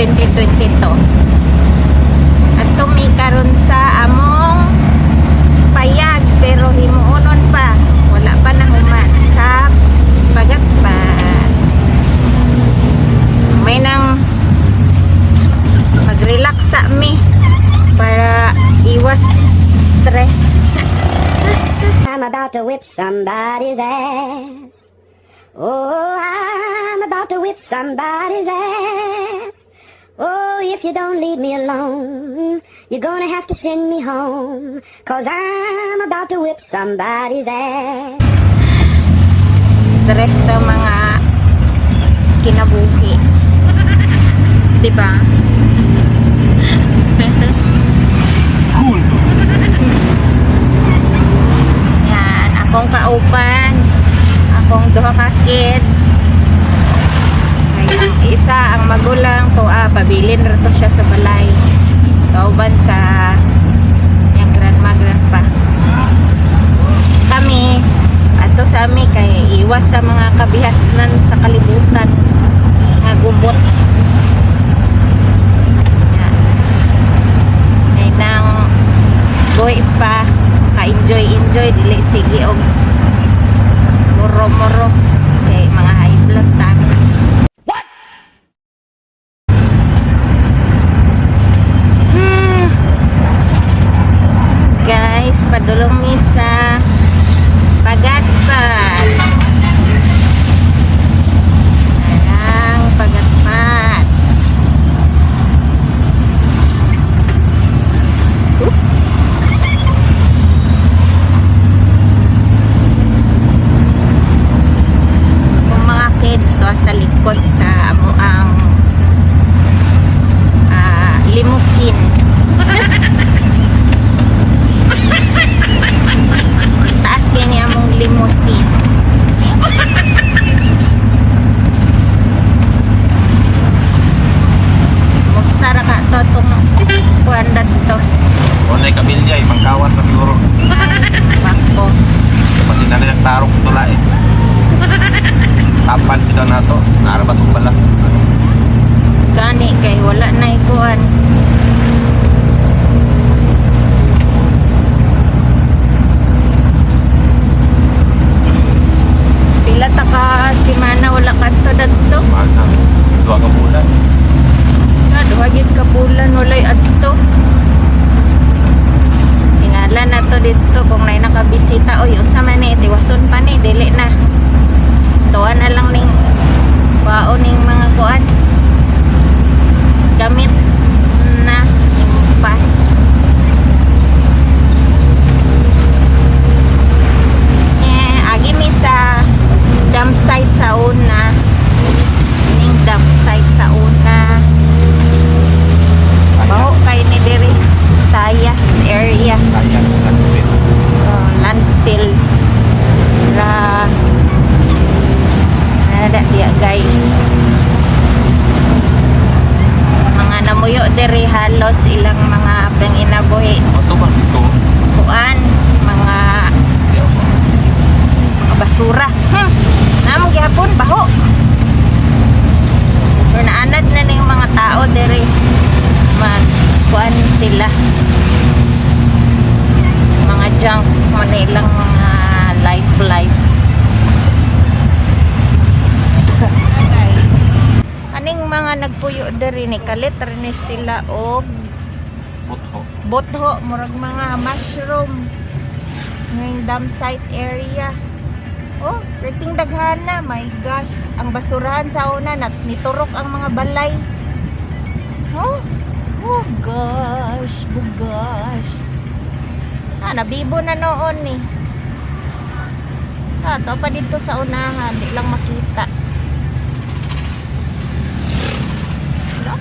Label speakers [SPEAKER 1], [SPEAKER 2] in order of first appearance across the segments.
[SPEAKER 1] 2022. At tumi karon sa among payag pero himuonon pa. Wala pa na human sa Pagatpat. May nang mag-relax sa mi para iwas stress.
[SPEAKER 2] I'm about to whip somebody's ass. Oh, I'm about to whip somebody's ass. Oh, if you don't leave me alone, you're gonna have to send me home, 'cause I'm about to whip somebody's ass.
[SPEAKER 1] Stress sa mga kinabuhi. Diba?
[SPEAKER 3] Cool.
[SPEAKER 1] Yan, akong kauban, akong duha ka kids. Ang isa ang magulang to pabilin rito siya sa balay. Kauban sa yang grandma grandpa. Kami ato sa ami kay iwas sa mga kabihasnan sa kalibutan nga gubot. Yan. Ngay nang buhay pa ka-enjoy dili sige og moro kay mga high blood ta. Guys, padulong mi sa Pagatpat. Ang Pagatpat. Kung mga kids to sa likod sa ang limousine. Taas kini among limousine. Musta ra ka to tong kuandat to?
[SPEAKER 3] Onay kabilya, pangkawat na siguro.
[SPEAKER 1] Bako.
[SPEAKER 3] Pati na nang tarong tula eh. Tapan kita na to. Nara ba itong balas?
[SPEAKER 1] Gani kay wala na ikuan. Pila ta ka semana wala kadto dadto?
[SPEAKER 3] Mana? Dua ka bulan.
[SPEAKER 1] Duha gyud ka bulan walay adto. Tingala na to dito kung nay nakabisita oy unsa man ni tiwason pa ni dili na. Tuwa na lang ning baon ning mga kuan. Gamit na pas. Agi mi sa dump site sa una. Ning dump site sa una. Baho kay ni diri Sayas area.
[SPEAKER 3] Sayas, landfill.
[SPEAKER 1] Landfill. Ra ada dia guys. Mga namuyo diri halos ilang mga panginabuhi.
[SPEAKER 3] Ito ba dito?
[SPEAKER 1] Kuan mga basura. Namo gihapon baho. Pero naanad na ning mga tao diri. Man kuan sila. Mga junk mo nilang mga life. Guys. Aning mga nagpuyo diri ni kalit rin sila og botho murag mga mushroom ngayong dam site area. Oh, perting daghana, my gosh. Ang basurahan sa una niturok ang mga balay. Oh gosh, bugosh. Nabibo na noon ni. To pa dito sa unahan, di lang makita. Hello?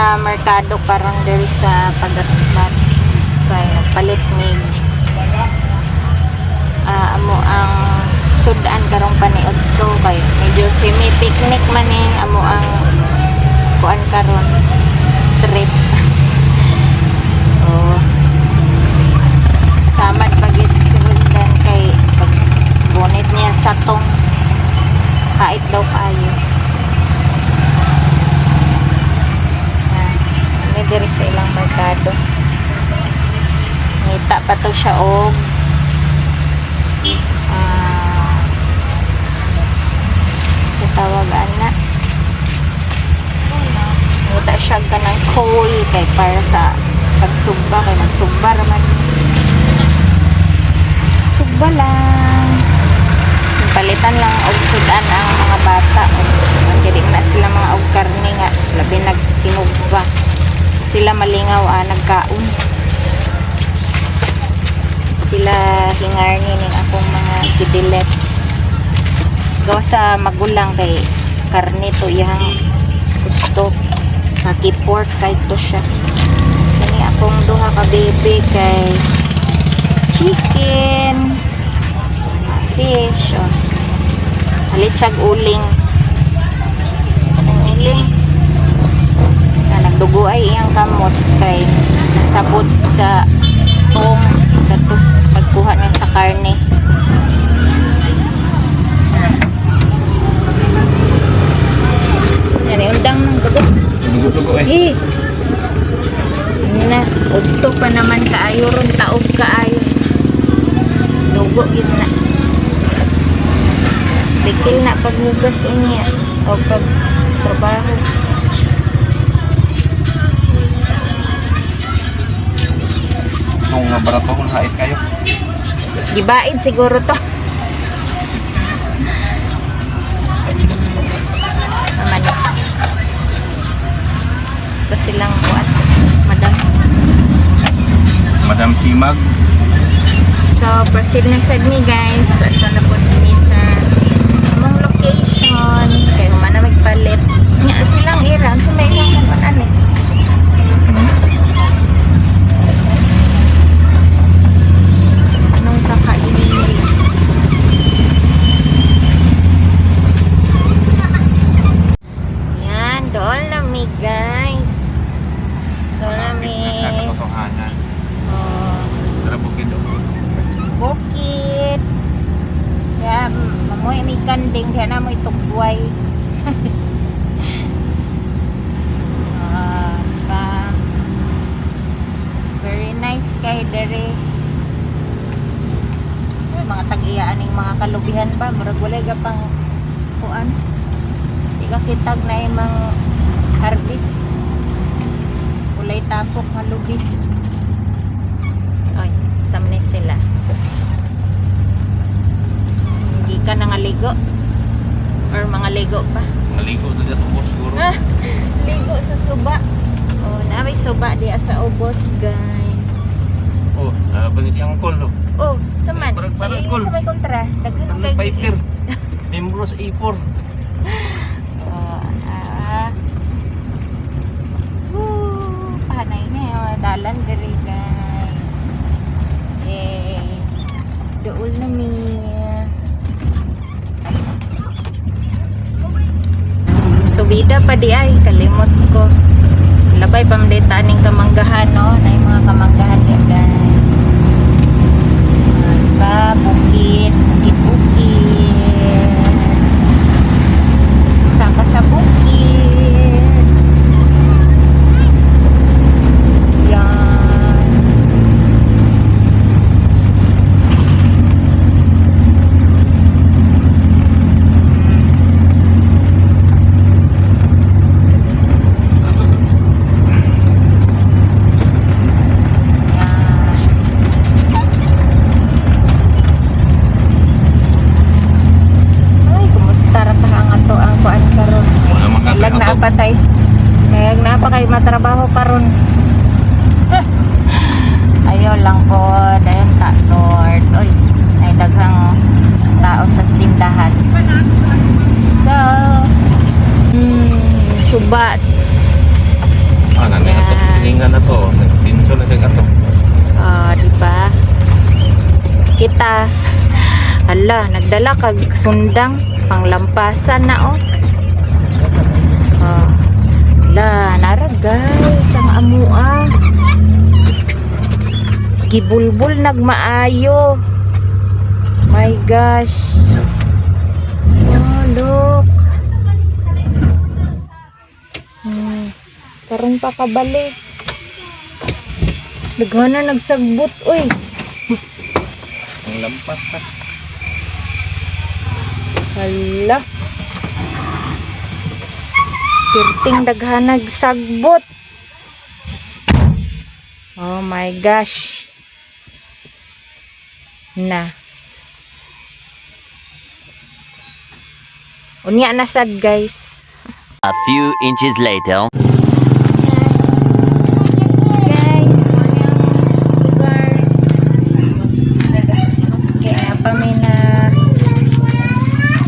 [SPEAKER 1] sa merkado karon diri sa Pagatpat. Kay nagpalit mig amo ang sudan karong paniod to kay medyo semi picnic man amo ang kuan karon trip. Oh. Samad pagit si Roldan kay pag bonit niya sa tong kait daw kayo. May diri sa ilang merkado. Ngita pa to siya og sa tawagan na. Ngita siya kanang coal kay para sa pagsugba kay magsugba raman. Sugba lang. Palitan lang og sudan ang mga bata. Dili na sila mga og karne nga labi nagsinugba. Sila malingaw nagkaon. Sila hingarni ning akong mga kidilets. Gawa sa magulang kay karne to iyang gusto. Kaki pork kay to siya. Kani akong duha ka baby kay chicken, fish, halitsag uling. Anong uling? Nagdugo ay iyang kamot kay nasabot sa tong datos pagkuha niya sa karne. Yan undang ng dugo.
[SPEAKER 3] Dugo-dugo
[SPEAKER 1] Ini na, udto pa naman kaayo ron, taog kaayo. Dugo yun na. Dikil na paghugas niya o pagtrabaho.
[SPEAKER 3] Itong barato kung hait kayo.
[SPEAKER 1] Gibaid siguro to. Naman ito silang kuat,
[SPEAKER 3] Madam Simag.
[SPEAKER 1] So, proceed na sad ni guys. Ito na po ni sa among location. Kaya kumana magpalit. Nga silang iran. So, may ilang naman ano. Anong kakainin nila? Yan. Doon na mi guys. Doon na mi.
[SPEAKER 3] Sa katotohanan.
[SPEAKER 1] Oh.
[SPEAKER 3] Tara bukid do.
[SPEAKER 1] Bukid. Kaya mamoy may kanding kaya na mo itugway. Very nice kay dere. Mga tag-iyaan ning mga kalubihan pa murag wala ga pang kuan. Di ka kitag na imong harvest. Ulay tapok nga lubi. Ay, samne sila. Hindi ka nangaligo? Or mga ligo pa?
[SPEAKER 3] Maligo sa sa ubos siguro.
[SPEAKER 1] Ligo sa suba. Oh, na may suba di sa ubos, guys.
[SPEAKER 3] Oh, bani si Angkol no.
[SPEAKER 1] Oh, saman.
[SPEAKER 3] Parang
[SPEAKER 1] Sa
[SPEAKER 3] Angkol.
[SPEAKER 1] may kontra. Daghan
[SPEAKER 3] Ang
[SPEAKER 1] kay
[SPEAKER 3] Piper. Membro sa A4.
[SPEAKER 1] Pahanay na yung dalan diri guys. Yay. Dool na mi. Subida pa di ay kalimot ko. Labay pamdita ning kamanggahan no, na yung mga kamanggahan ya guys. Bukid, bukid. Saka sa bukid. Yan. Patay. Kaya napa kay matrabaho karon. Ayo lang po, dayon ta Lord. Oy, ay daghang tao sa tindahan. So, subat. ta. Hala, nagdala kag sundang panglampasan na oh. Hala, nara guys, ang amua. Gibulbul nagmaayo. My gosh. Oh, look. Karong pa kabalik. Daghana nagsagbot oy.
[SPEAKER 3] Ang lampas pa.
[SPEAKER 1] Hala. Pirting daghana nagsagbot. Oh my gosh. Na. Unya na sad guys.
[SPEAKER 4] A few inches later.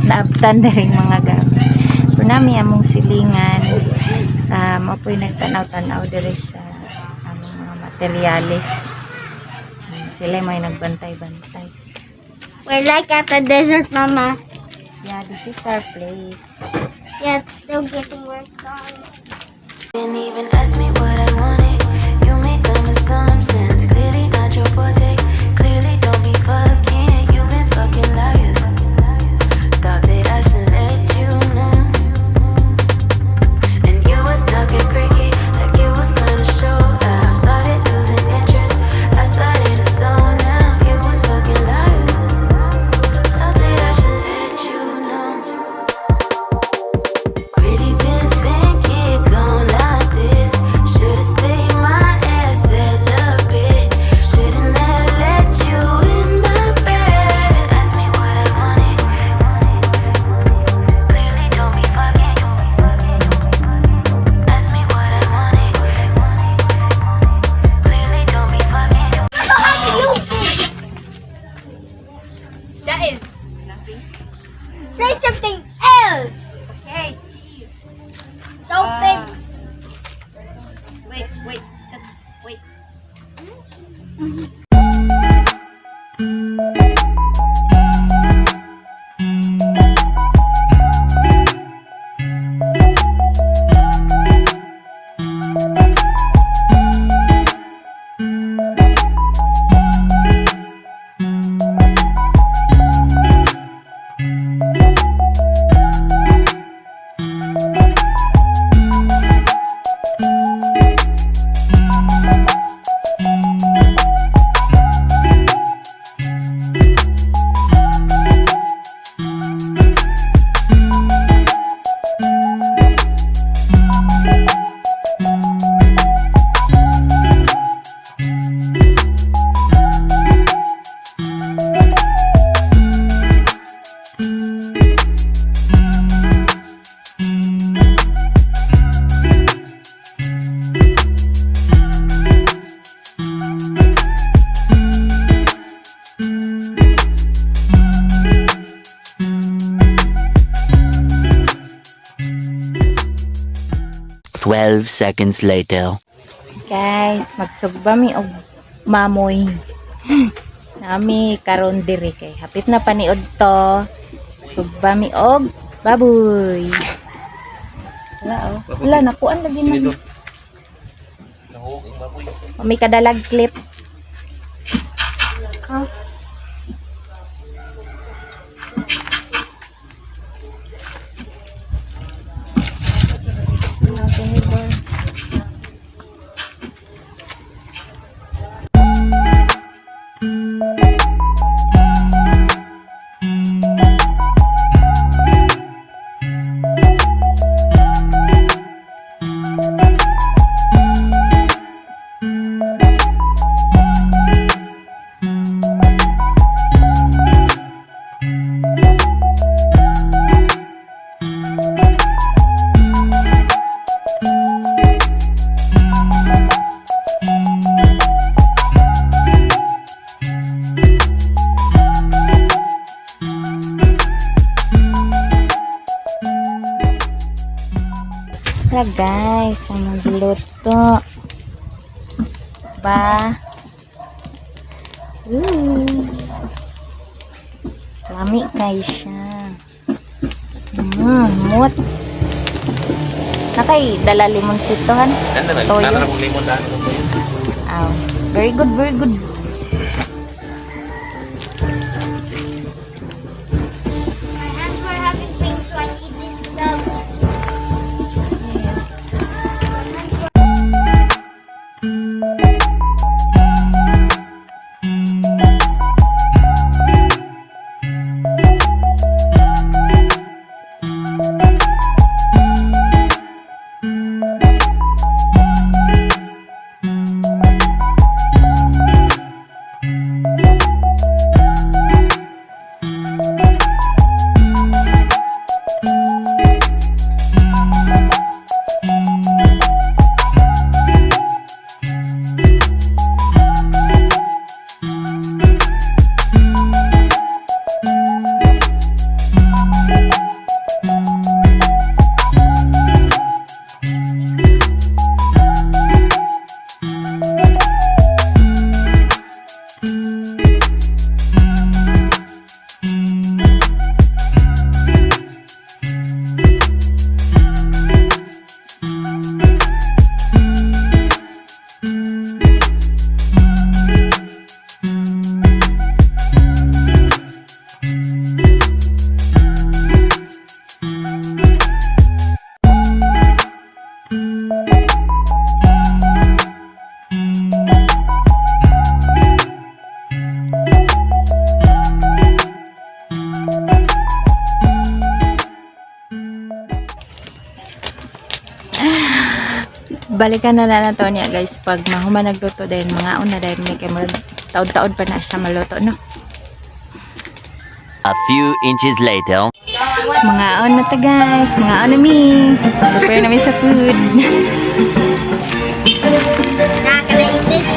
[SPEAKER 4] Naabtan na rin mga gamit. Pero nami among silingan, mapoy nagtanaw-tanaw diri sa among mga materyales. Sila may nagbantay-bantay.
[SPEAKER 2] We're like at the desert, Mama.
[SPEAKER 1] Yeah, this is our place.
[SPEAKER 2] Yeah, it's still getting work done.
[SPEAKER 5] Didn't even ask me what I wanted. You made dumb assumptions. Clearly not your forte. Clearly don't be fucking. You've been fucking liars. Thought that I should let you know. And you was talking freaky, like you was gonna show. I started losing interest. I started to zone now. You was fucking liars. Thought that I should let you know. Really didn't think it gon' like this. Should've stayed my ass celibate. Should've never let you in my bed. Ask me what I wanted. Clearly don't be fucking. Ask me what I wanted. Clearly don't be fucking.
[SPEAKER 1] That is nothing.
[SPEAKER 2] Say something else.
[SPEAKER 1] Okay.
[SPEAKER 2] Don't think.
[SPEAKER 1] Wait. Wait.
[SPEAKER 4] 12 seconds later.
[SPEAKER 1] Guys, magsugba mi og mamoy. Nami karon diri kay hapit na paniod to. Sugba mi og baboy. Wala oh. Wala nakuan lagi man. May kadalag clip. Oh. Tara guys, ang magluto. Ba?
[SPEAKER 4] Lami kay siya. Mut. Nakay dala limon sitohan. Toyo.
[SPEAKER 3] limon daan ko po yun.
[SPEAKER 4] Oh, very good, very good.
[SPEAKER 1] My hands were having pain, so I need these gloves.
[SPEAKER 4] Balikan na nato niya guys pag mahuman nagluto dahil mga una dahil may kay taod-taod pa na siya maluto no.
[SPEAKER 6] A few inches later.
[SPEAKER 4] Mga on na ta guys, mga on na mi. Prepare na mi sa food.
[SPEAKER 1] Nah, can I eat this?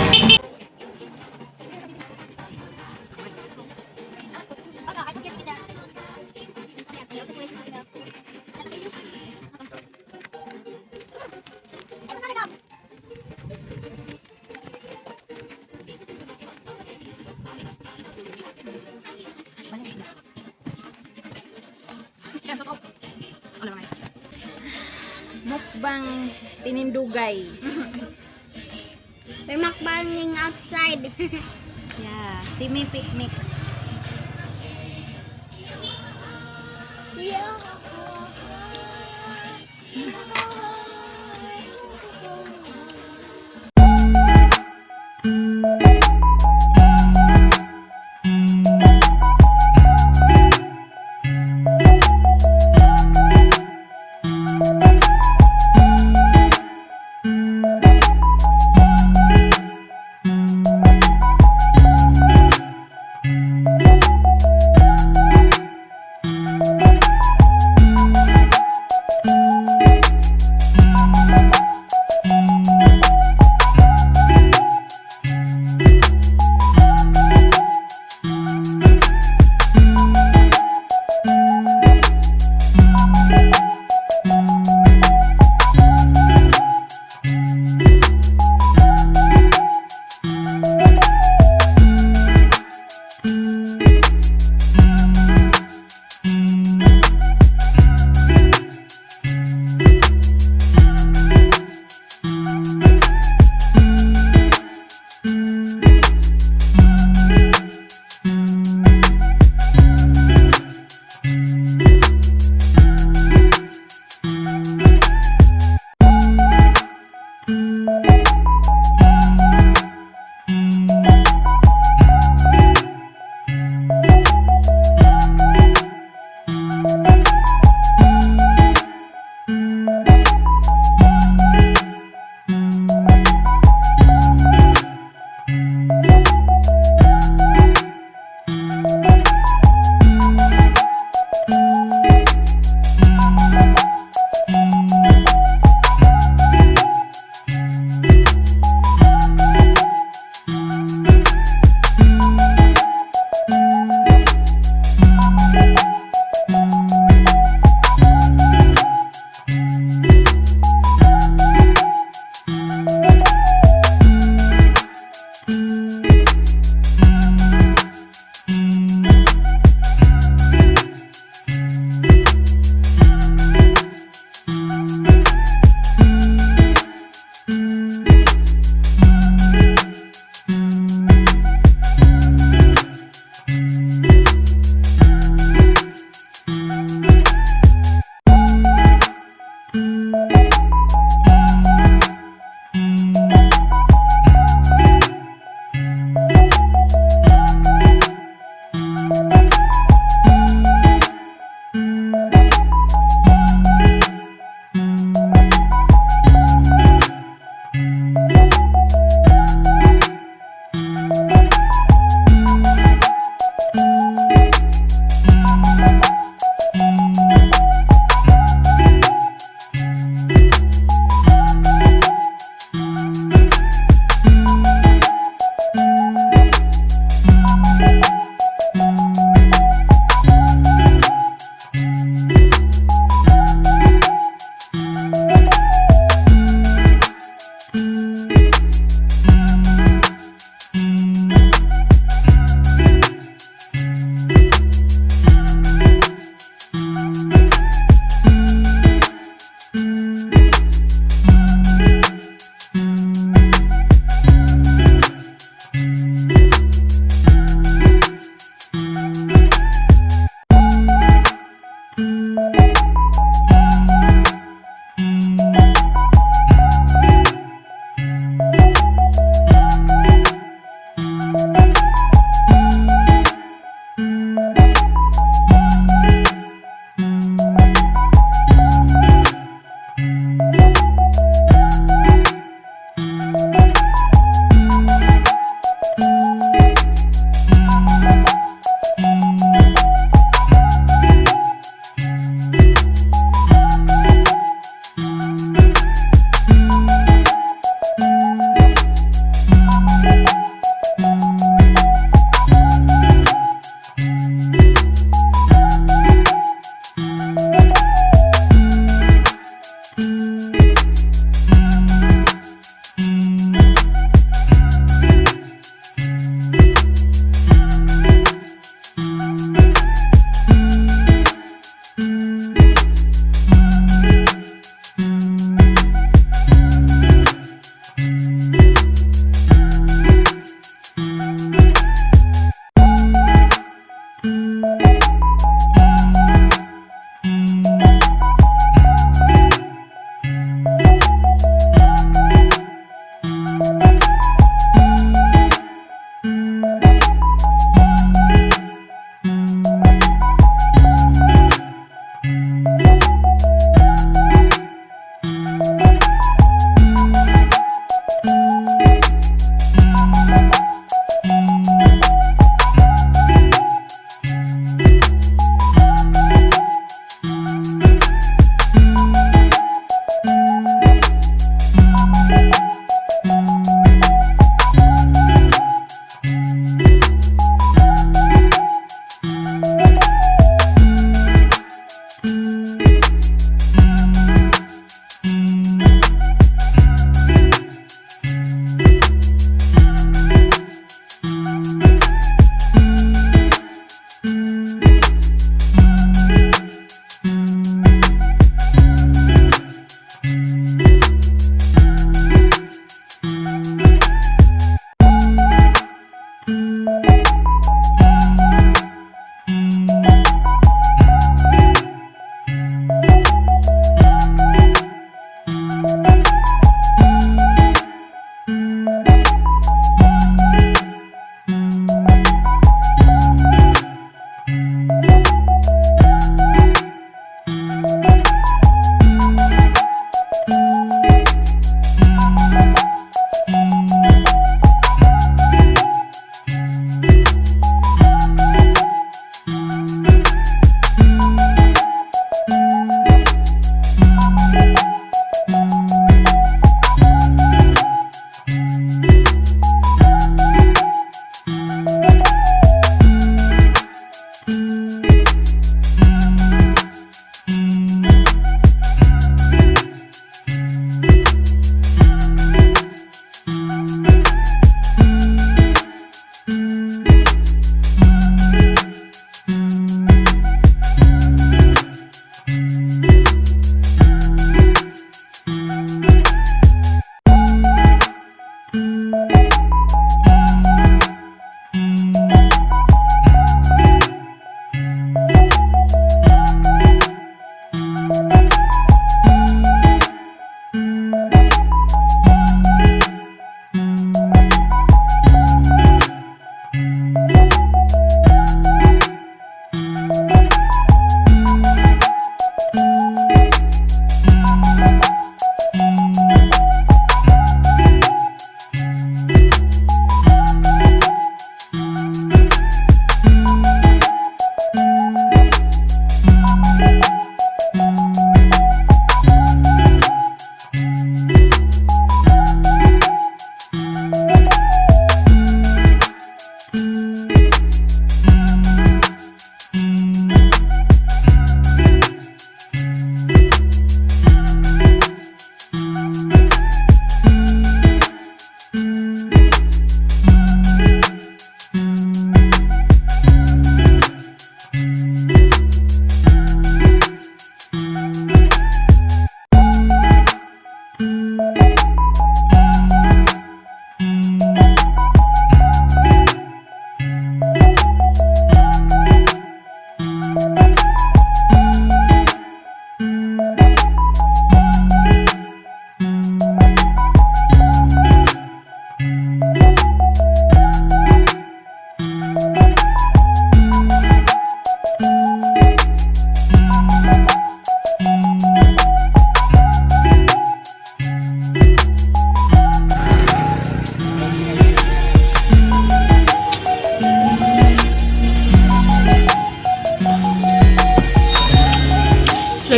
[SPEAKER 4] Mukbang tinindugay.
[SPEAKER 1] We're mukbanging outside.
[SPEAKER 4] Yeah, simi picnics.
[SPEAKER 1] Yeah.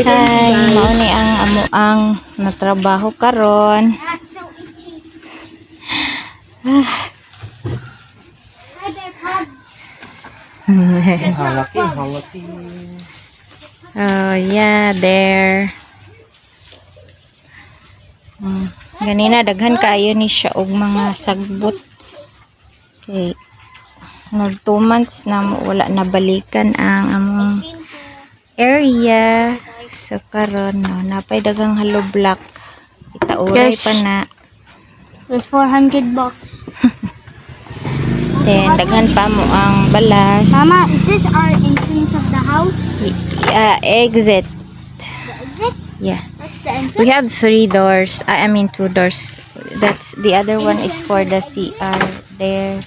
[SPEAKER 4] Hi, mao ni ang amo ang natrabaho karon.
[SPEAKER 3] Halaki.
[SPEAKER 4] Oh, yeah, there. Ganina daghan kayo ni siya og mga sagbot. Okay. Nor 2 months na wala na balikan ang among area. So karon no, napay dagang hollow block. Itauray pa na.
[SPEAKER 1] There's 400 bucks.
[SPEAKER 4] Then daghan pa mo ang balas.
[SPEAKER 1] Mama, is this our entrance of the house?
[SPEAKER 4] Exit.
[SPEAKER 1] The exit?
[SPEAKER 4] Yeah.
[SPEAKER 1] That's the entrance?
[SPEAKER 4] We have 3 doors. I mean 2 doors. That's the other one is for the CR there.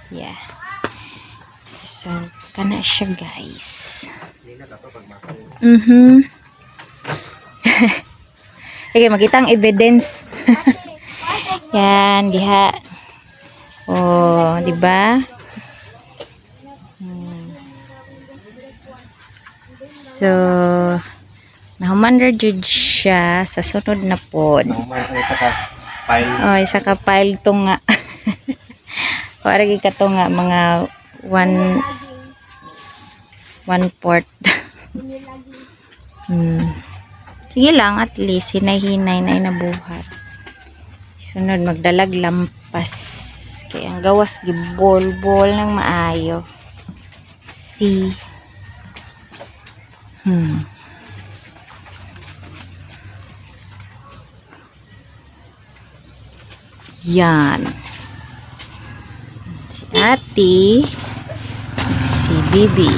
[SPEAKER 4] Yeah. So, kana siya guys. Okay, makita ang evidence. Yan, diha. Oh, di ba? So, nahuman ra jud siya sa sunod na pod. Oh, isa ka pile to nga. Para gyud ka to nga mga 1/4. Sige lang, at least hinay-hinay na inabuhat. Sunod magdalag lampas. Kaya ang gawas gibol-bol ng maayo. See. Yan. Si Ate. Si Bibi.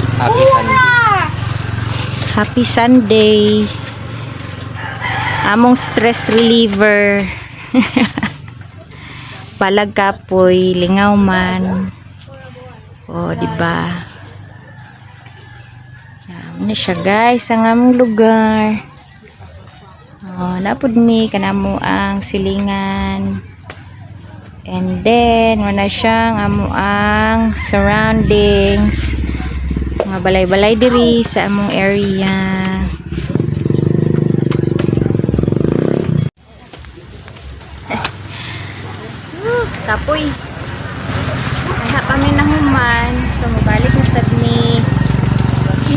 [SPEAKER 4] Happy Sunday. Among stress reliever. Palag kapoy, lingaw man. Oh, di ba? Yan siya guys, ang among lugar. Oh, napud mi kanamo ang silingan. And then wala siyang amo ang surroundings. Mga balay-balay diri sa among area. Kapoy. Kaya kami nahuman. So, mabalik na sad mi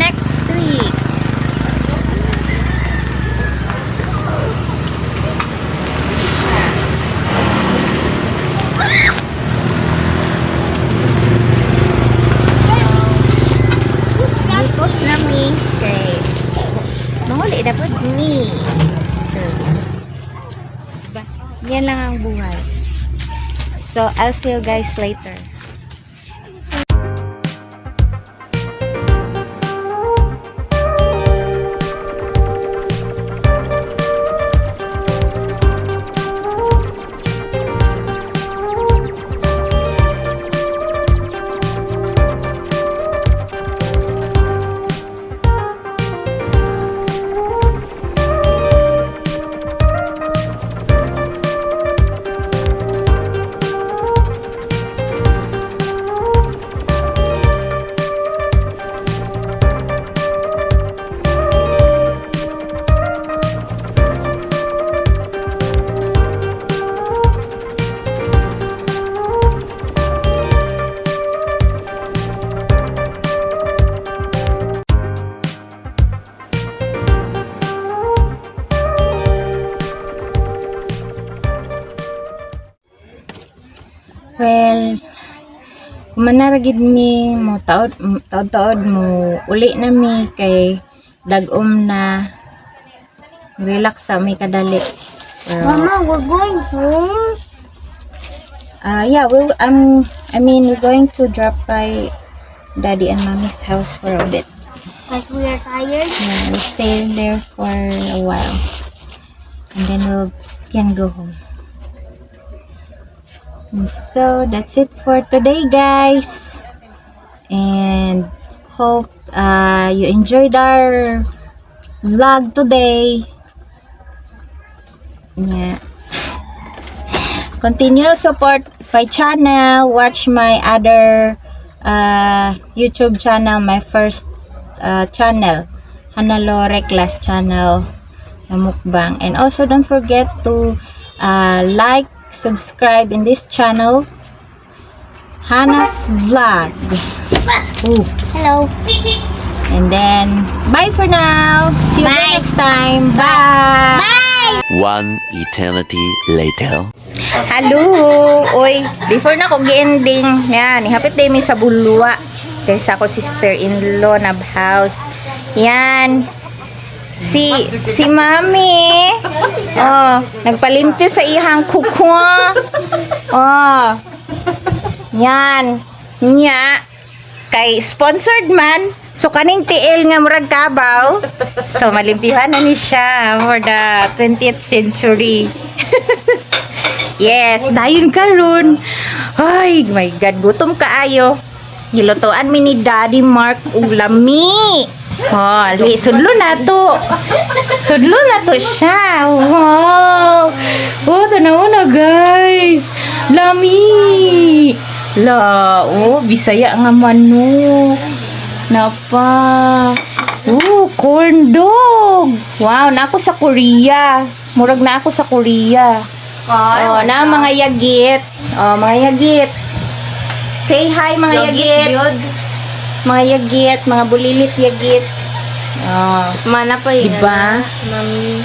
[SPEAKER 4] next week. Tapos na mi. Okay. Manguli dapat mi. So, diba? Yan lang ang buhay. So, I'll see you guys later. Well, kumanaragid mi mo taod mo uli na mi kay dagom na relax sa mi kadali.
[SPEAKER 1] Mama, we're going home.
[SPEAKER 4] Yeah, we're going to drop by Daddy and Mommy's house for a bit.
[SPEAKER 1] Because we are tired.
[SPEAKER 4] Yeah, we'll stay there for a while. And then we can go home. And so that's it for today, guys. And hope you enjoyed our vlog today. Yeah. Continue support my channel. Watch my other YouTube channel, my first channel. Hannalore Class channel na mukbang. And also don't forget to like, subscribe in this channel, Hannah's Vlog. Ooh.
[SPEAKER 2] Hello.
[SPEAKER 4] And then bye for now. See you
[SPEAKER 2] Bye.
[SPEAKER 4] next time. Bye.
[SPEAKER 2] Bye!
[SPEAKER 6] One eternity later.
[SPEAKER 4] Hello! Oy, before na ko gi-ending, yan, ihapit din mi sa bulwa. Dahil sa ako sister-in-law na house. Yan. Si Mami. Oh, nagpalimpyo sa ihang kukwa. Oh. Yan. Nya. Kay sponsored man. So kaning tiil nga murag kabaw. So malimpyuhan na ni siya for the 20th century. Yes, dayon karon. Ay, my God, gutom kaayo. Gilutoan mi ni Daddy Mark og lami. Oh, sudlo na to. Sudlo na to siya. Wow. Oh, tanaw na guys. Lami. La, oh, Bisaya nga manok. Napa. Oh, corn dog. Wow, na ako sa Korea. Murag na ako sa Korea. Oh, na mga yagit. Oh, mga yagit. Say hi mga yagit. Mga yagit, mga bulilit yagit. Oh,
[SPEAKER 1] Mana pa yun.
[SPEAKER 4] diba?
[SPEAKER 1] Mami.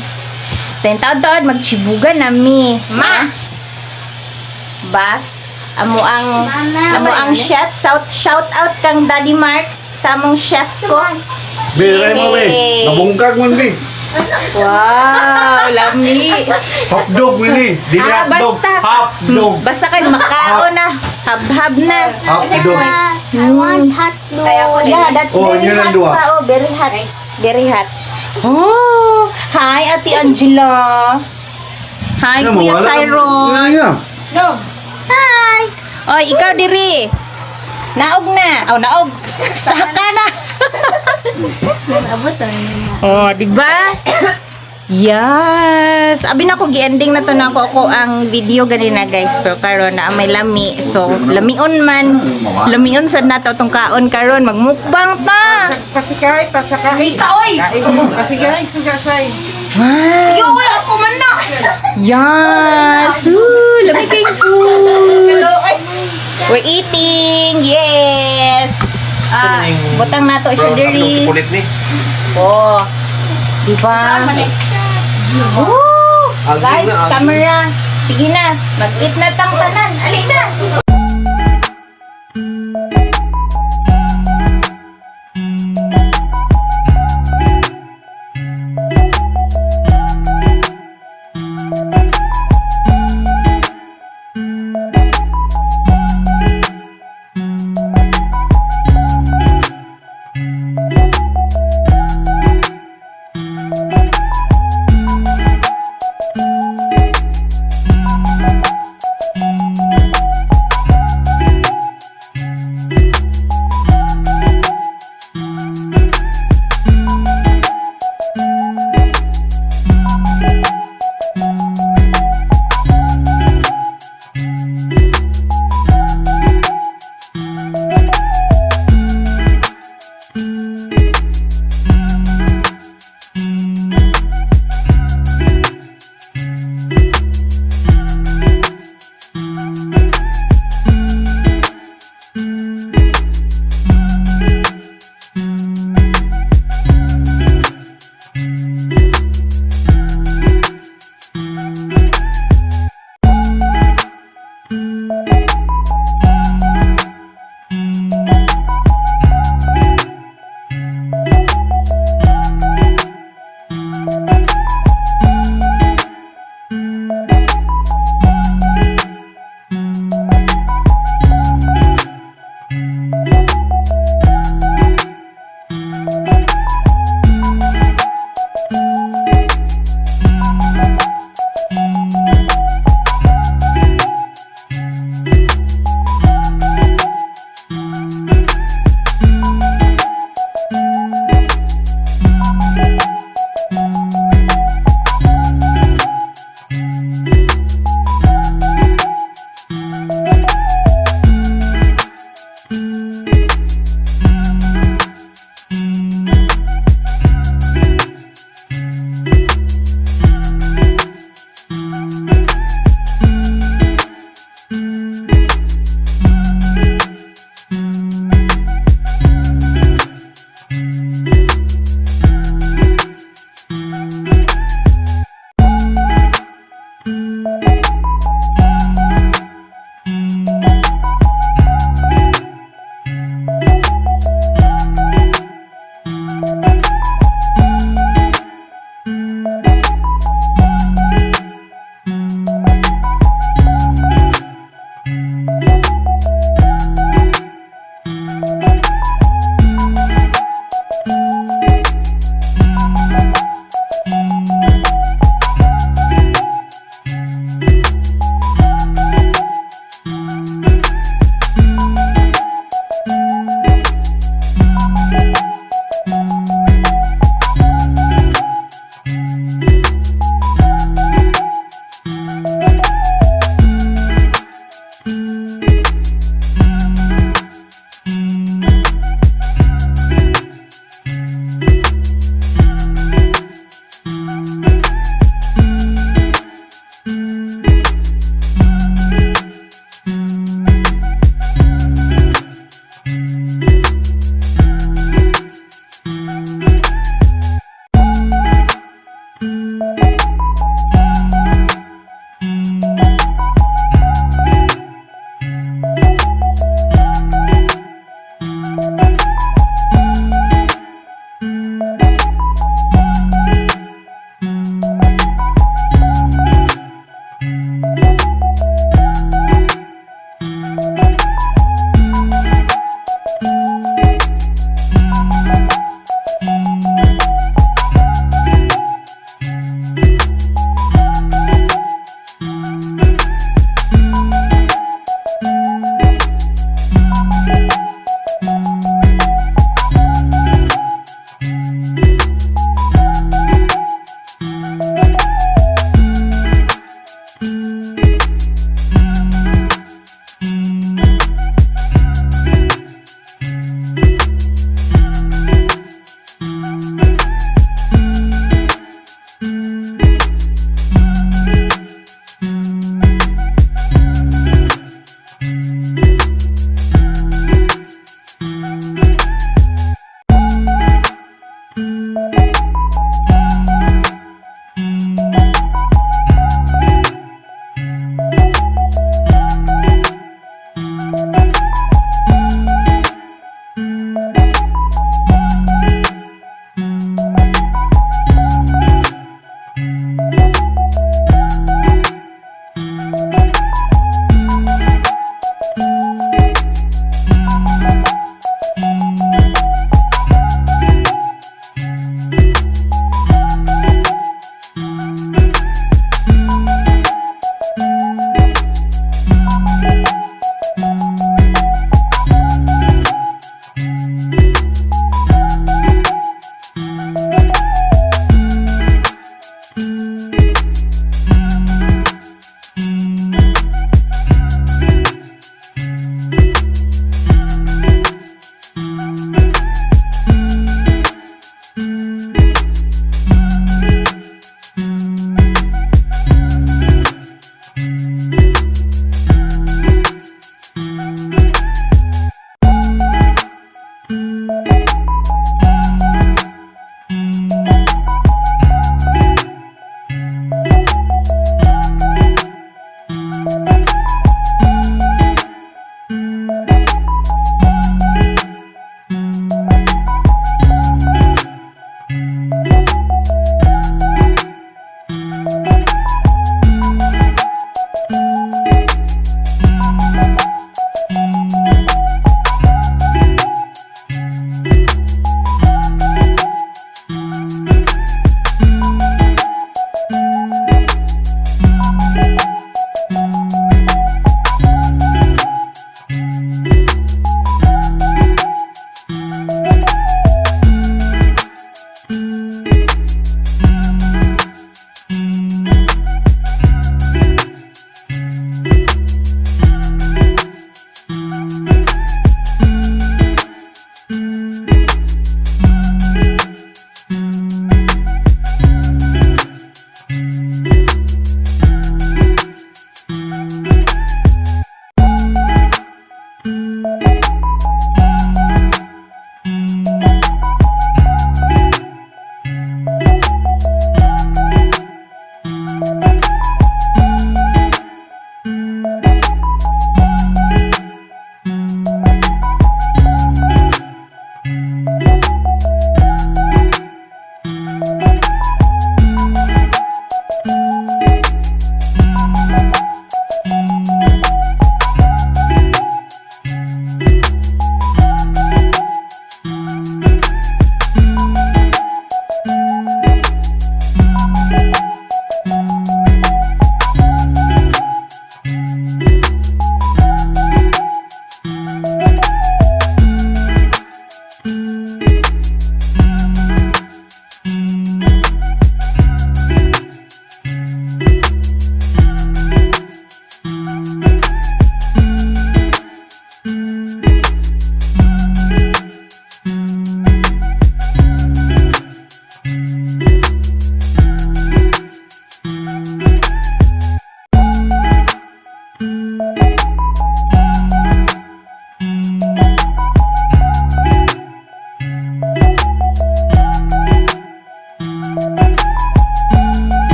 [SPEAKER 4] Taon-taon magchibugan nami. Mas. Bas. Amo ang chef. Shout out kang Daddy Mark sa among chef ko.
[SPEAKER 3] Biray mo, be. Nabungkag man, be.
[SPEAKER 4] Wow, lami.
[SPEAKER 3] Hotdog, Willie. Di hotdog. Hotdog.
[SPEAKER 4] Basta kayo makao na. Hab-hab na.
[SPEAKER 3] Hotdog.
[SPEAKER 2] I want hot dog.
[SPEAKER 4] Yeah, that's
[SPEAKER 3] Oh,
[SPEAKER 4] very
[SPEAKER 3] yun ang
[SPEAKER 4] hot
[SPEAKER 3] duwa.
[SPEAKER 4] pa. Oh, very hot. Very hot. Oh, hi Ate Angela. Hi
[SPEAKER 3] Ano mo,
[SPEAKER 4] Kuya
[SPEAKER 3] wala-
[SPEAKER 4] Cyrus.
[SPEAKER 3] Wala nga.
[SPEAKER 4] Hi. Oh, ikaw diri. Naog na. Oh, naog. Saka na. Oh, di ba? Yes. Abi na ko gi-ending na to na ako ang video ganina guys. Pero karon na may lami. So, lamion man. Lamion sad nato tong kaon karon magmukbang ta.
[SPEAKER 1] Pasikay. Ikaw oy. Pasikay. Sugasay.
[SPEAKER 4] Wow.
[SPEAKER 1] Yo, ako man na.
[SPEAKER 4] Yes. Ooh, lami kay food. We're eating. Yes. Butang nato siya diri.
[SPEAKER 3] Kulit ni.
[SPEAKER 4] Oh. Di ba? Oh, guys, camera. Sige na. Mag-eat na tang tanan. Ali na.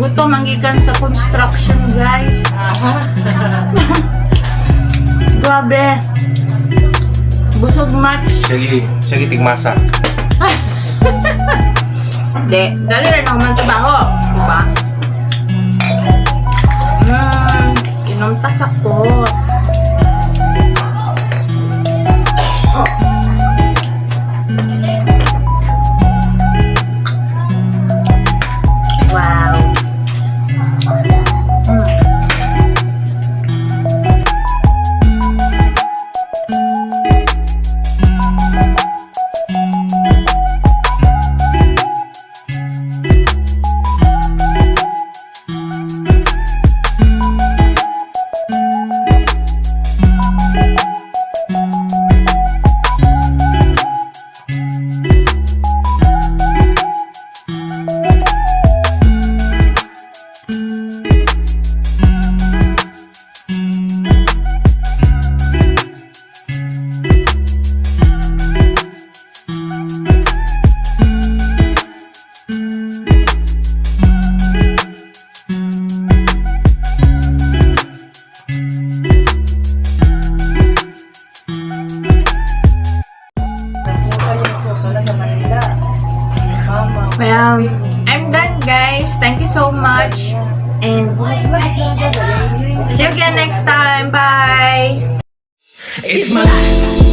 [SPEAKER 1] gutom ang gikan sa construction, guys. Grabe. Busog match.
[SPEAKER 3] Sige tigmasa.
[SPEAKER 1] Hindi, dali rin ako man trabaho. Diba? Kinumtas ako. Wow. Well, I'm done, guys. Thank you so much. And see you again next time. Bye.
[SPEAKER 7] It's my life.